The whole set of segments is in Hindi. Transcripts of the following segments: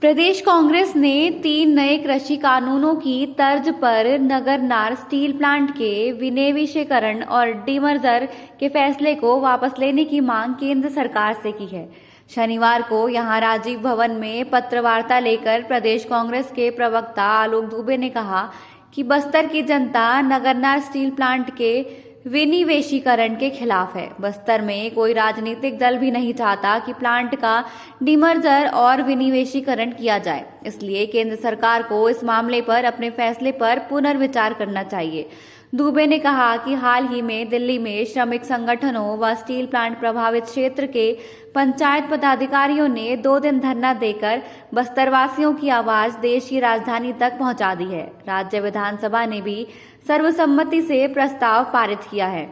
प्रदेश कांग्रेस ने 3 नए कृषि कानूनों की तर्ज पर नगरनार स्टील प्लांट के विनिवेशीकरण और डीमर्जर के फैसले को वापस लेने की मांग केंद्र सरकार से की है। शनिवार को यहां राजीव भवन में पत्रवार्ता लेकर प्रदेश कांग्रेस के प्रवक्ता आलोक दुबे ने कहा कि बस्तर की जनता नगरनार स्टील प्लांट के विनिवेशीकरण के खिलाफ है। बस्तर में कोई राजनीतिक दल भी नहीं चाहता कि प्लांट का डीमर्जर और विनिवेशीकरण किया जाए, इसलिए केंद्र सरकार को इस मामले पर अपने फैसले पर पुनर्विचार करना चाहिए। दुबे ने कहा कि हाल ही में दिल्ली में श्रमिक संगठनों व स्टील प्लांट प्रभावित क्षेत्र के पंचायत पदाधिकारियों ने 2 दिन धरना देकर बस्तरवासियों की आवाज देश की राजधानी तक पहुंचा दी है। राज्य विधानसभा ने भी सर्वसम्मति से प्रस्ताव पारित किया है।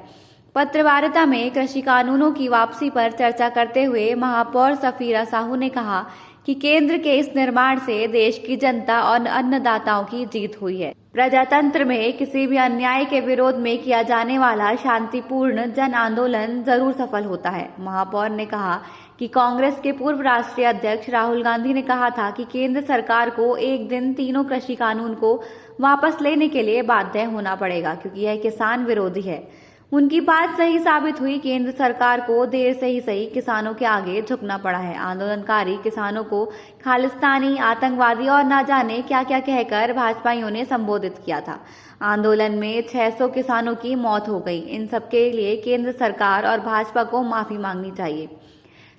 पत्रवार्ता में कृषि कानूनों की वापसी पर चर्चा करते हुए महापौर सफीरा साहू ने कहा कि केंद्र के इस निर्माण से देश की जनता और अन्नदाताओं की जीत हुई है। प्रजातंत्र में किसी भी अन्याय के विरोध में किया जाने वाला शांतिपूर्ण जन आंदोलन जरूर सफल होता है। महापौर ने कहा कि कांग्रेस के पूर्व राष्ट्रीय अध्यक्ष राहुल गांधी ने कहा था कि केंद्र सरकार को एक दिन तीनों कृषि कानून को वापस लेने के लिए बाध्य होना पड़ेगा, क्योंकि यह किसान विरोधी है। उनकी बात सही साबित हुई। केंद्र सरकार को देर से ही सही किसानों के आगे झुकना पड़ा है। आंदोलनकारी किसानों को खालिस्तानी, आतंकवादी और न जाने क्या क्या कहकर भाजपाइयों ने संबोधित किया था। आंदोलन में 600 किसानों की मौत हो गई। इन सबके लिए केंद्र सरकार और भाजपा को माफी मांगनी चाहिए।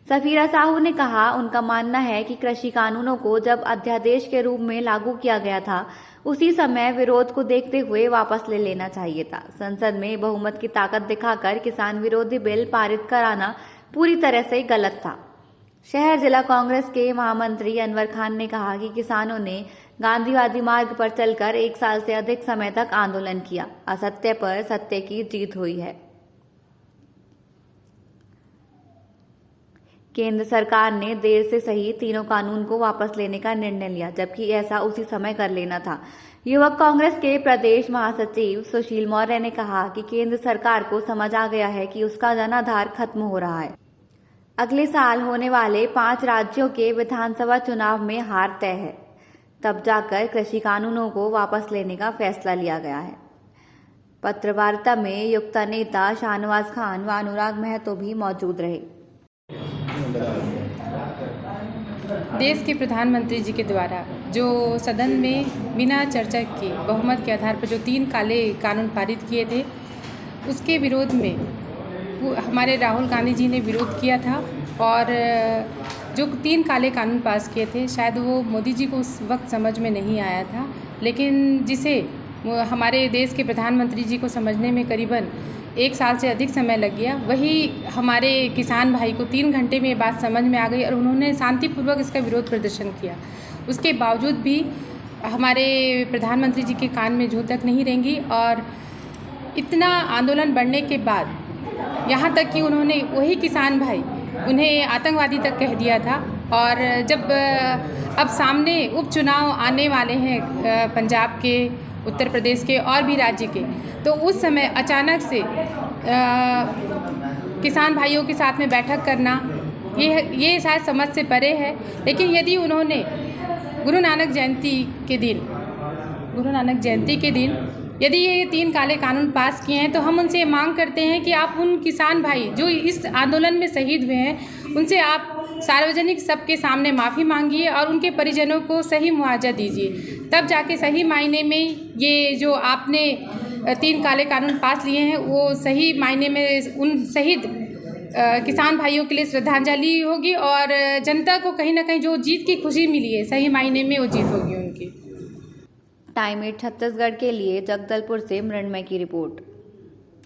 सफीरा साहू ने कहा, उनका मानना है कि कृषि कानूनों को जब अध्यादेश के रूप में लागू किया गया था, उसी समय विरोध को देखते हुए वापस ले लेना चाहिए था। संसद में बहुमत की ताकत दिखाकर किसान विरोधी बिल पारित कराना पूरी तरह से गलत था। शहर जिला कांग्रेस के महामंत्री अनवर खान ने कहा कि किसानों ने गांधीवादी मार्ग पर चलकर 1 साल से अधिक समय तक आंदोलन किया। असत्य पर सत्य की जीत हुई है। केंद्र सरकार ने देर से सही तीनों कानून को वापस लेने का निर्णय लिया, जबकि ऐसा उसी समय कर लेना था। युवक कांग्रेस के प्रदेश महासचिव सुशील मौर्य ने कहा कि केंद्र सरकार को समझ आ गया है कि उसका जनाधार खत्म हो रहा है। अगले साल होने वाले 5 राज्यों के विधानसभा चुनाव में हार तय है, तब जाकर कृषि कानूनों को वापस लेने का फैसला लिया गया है। पत्रवार्ता में युक्ता नेता शाहनवाज खान व अनुराग महतो भी मौजूद रहे। देश के प्रधानमंत्री जी के द्वारा जो सदन में बिना चर्चा के बहुमत के आधार पर जो 3 काले कानून पारित किए थे, उसके विरोध में हमारे राहुल गांधी जी ने विरोध किया था। और जो 3 काले कानून पास किए थे, शायद वो मोदी जी को उस वक्त समझ में नहीं आया था, लेकिन जिसे हमारे देश के प्रधानमंत्री जी को समझने में करीबन 1 साल से अधिक समय लग गया, वही हमारे किसान भाई को 3 घंटे में ये बात समझ में आ गई और उन्होंने शांतिपूर्वक इसका विरोध प्रदर्शन किया। उसके बावजूद भी हमारे प्रधानमंत्री जी के कान में जूं तक नहीं रेंगी और इतना आंदोलन बढ़ने के बाद यहाँ तक कि उन्होंने वही किसान भाई उन्हें आतंकवादी तक कह दिया था। और जब अब सामने उपचुनाव आने वाले हैं पंजाब के, उत्तर प्रदेश के और भी राज्य के, तो उस समय अचानक से किसान भाइयों के साथ में बैठक करना ये शायद समझ से परे है। लेकिन यदि उन्होंने गुरु नानक जयंती के दिन यदि ये 3 काले कानून पास किए हैं, तो हम उनसे मांग करते हैं कि आप उन किसान भाई जो इस आंदोलन में शहीद हुए हैं, उनसे आप सार्वजनिक सबके सामने माफ़ी मांगिए और उनके परिजनों को सही मुआवजा दीजिए। तब जाके सही मायने में ये जो आपने 3 काले कानून पास लिए हैं, वो सही मायने में उन शहीद किसान भाइयों के लिए श्रद्धांजलि होगी और जनता को कहीं ना कहीं जो जीत की खुशी मिली है, सही मायने में वो जीत होगी उनकी। टाइम 8 छत्तीसगढ़ के लिए जगदलपुर से मृण्मय की रिपोर्ट।